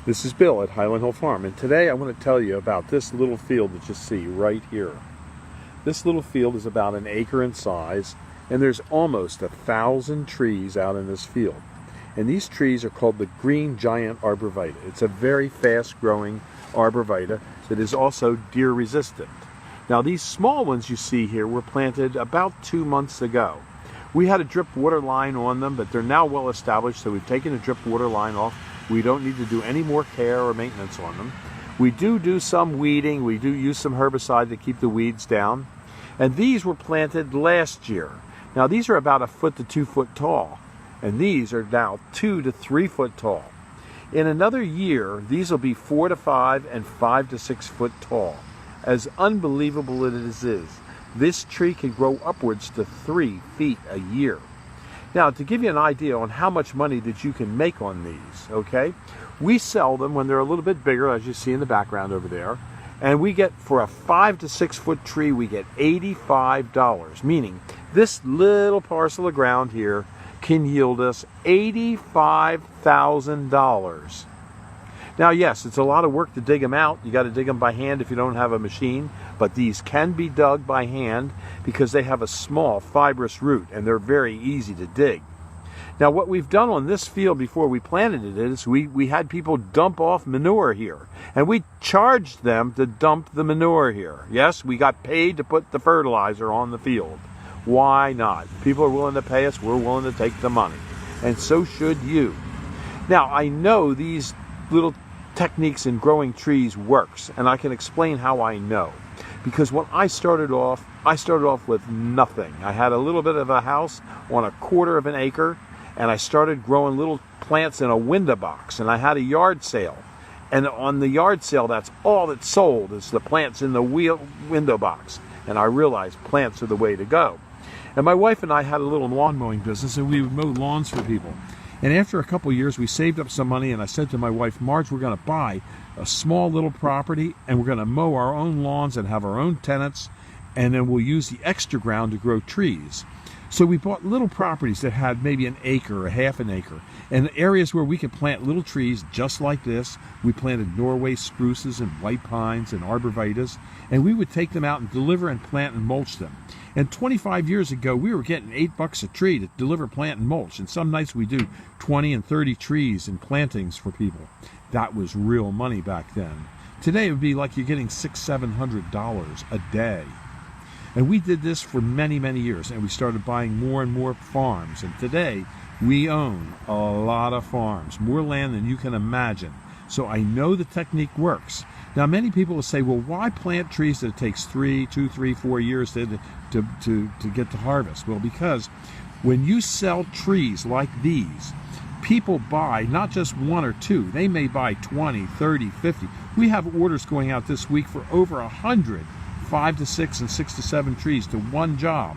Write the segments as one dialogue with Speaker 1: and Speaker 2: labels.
Speaker 1: This is Bill at Highland Hill Farm, and today I want to tell you about this little field that you see right here. This little field is about an acre in size, and there's almost 1,000 trees out in this field. And these trees are called the green giant arborvitae. It's a very fast-growing arborvitae that is also deer resistant. Now these small ones you see here were planted about 2 months ago. We had a drip water line on them, but they're now well established, so we've taken the drip water line off. We don't need to do any more care or maintenance on them. We do some weeding. We do use some herbicide to keep the weeds down. And these were planted last year. Now these are about 1 foot to 2 foot tall, and these are now 2 to 3 foot tall. In another year, these will be 4 to 5 and 5 to 6 foot tall. As unbelievable as it is, this tree can grow upwards to 3 feet a year. Now, to give you an idea on how much money that you can make on these, okay, we sell them when they're a little bit bigger, as you see in the background over there, and we get, for a 5 to 6 foot tree, we get $85, meaning this little parcel of ground here can yield us $85,000. Now, yes, it's a lot of work to dig them out. You got to dig them by hand if you don't have a machine, but these can be dug by hand because they have a small fibrous root and they're very easy to dig. Now, what we've done on this field before we planted it is we had people dump off manure here, and we charged them to dump the manure here. Yes, we got paid to put the fertilizer on the field. Why not? People are willing to pay us, we're willing to take the money, and so should you. Now, I know these little techniques in growing trees works, and I can explain how I know. Because when I started off with nothing. I had a little bit of a house on 1/4 of an acre, and I started growing little plants in a window box, and I had a yard sale. And on the yard sale, that's all that's sold is the plants in the window box. And I realized plants are the way to go. And my wife and I had a little lawn mowing business, and we would mow lawns for people. And after a couple of years, we saved up some money, and I said to my wife, Marge, we're going to buy a small little property, and we're going to mow our own lawns and have our own tenants, and then we'll use the extra ground to grow trees. So we bought little properties that had maybe 1 acre or 1/2 an acre, and areas where we could plant little trees just like this. We planted Norway spruces and white pines and arborvitaes, and we would take them out and deliver and plant and mulch them. And 25 years ago, we were getting $8 a tree to deliver, plant, and mulch. And some nights we do 20 and 30 trees and plantings for people. That was real money back then. Today it would be like you're getting $600–700 a day. And we did this for many, many years, and we started buying more and more farms. And today we own a lot of farms, more land than you can imagine. So I know the technique works. Now, many people will say, well, why plant trees that it takes 2, 3, 4 years to get to harvest? Well, because when you sell trees like these, people buy not just 1 or 2. They may buy 20, 30, 50. We have orders going out this week for over 100, 5 to 6 and 6 to 7 trees to one job.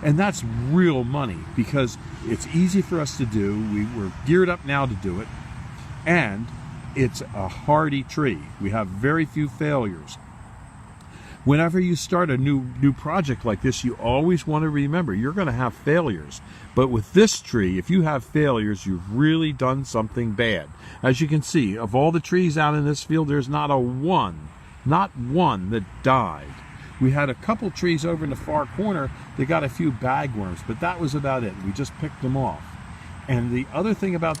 Speaker 1: And that's real money because it's easy for us to do. We're geared up now to do it. And it's a hardy tree. We have very few failures. Whenever you start a new project like this, you always want to remember you're going to have failures. But with this tree, if you have failures, you've really done something bad. As you can see, of all the trees out in this field, there's not one that died. We had a couple trees over in the far corner that got a few bagworms, but that was about it. We just picked them off. And the other thing about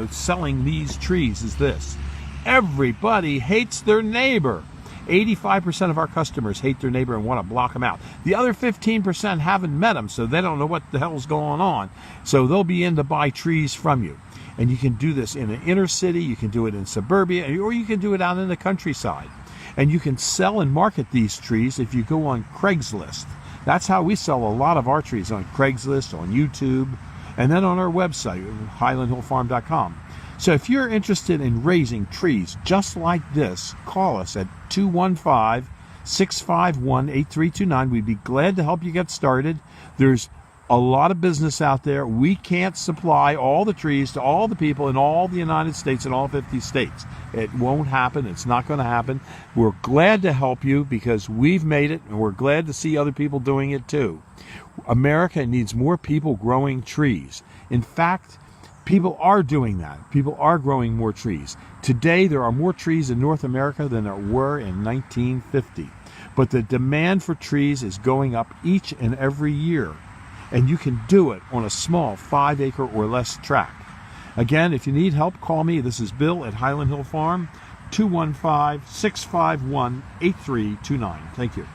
Speaker 1: selling these trees is this. Everybody hates their neighbor. 85% of our customers hate their neighbor and want to block them out. The other 15% haven't met them, so they don't know what the hell's going on. So they'll be in to buy trees from you. And you can do this in an inner city, you can do it in suburbia, or you can do it out in the countryside. And you can sell and market these trees if you go on Craigslist. That's how we sell a lot of our trees, on Craigslist, on YouTube, and then on our website, highlandhillfarm.com. So if you're interested in raising trees just like this, call us at 215-651-8329. We'd be glad to help you get started. There's a lot of business out there. We can't supply all the trees to all the people in all the United States and all 50 states. It won't happen. It's not going to happen. We're glad to help you because we've made it, and we're glad to see other people doing it too. America needs more people growing trees. In fact, People are doing that. People are growing more trees. Today, there are more trees in North America than there were in 1950. But the demand for trees is going up each and every year. And you can do it on a small 5-acre or less tract. Again, if you need help, call me. This is Bill at Highland Hill Farm, 215-651-8329. Thank you.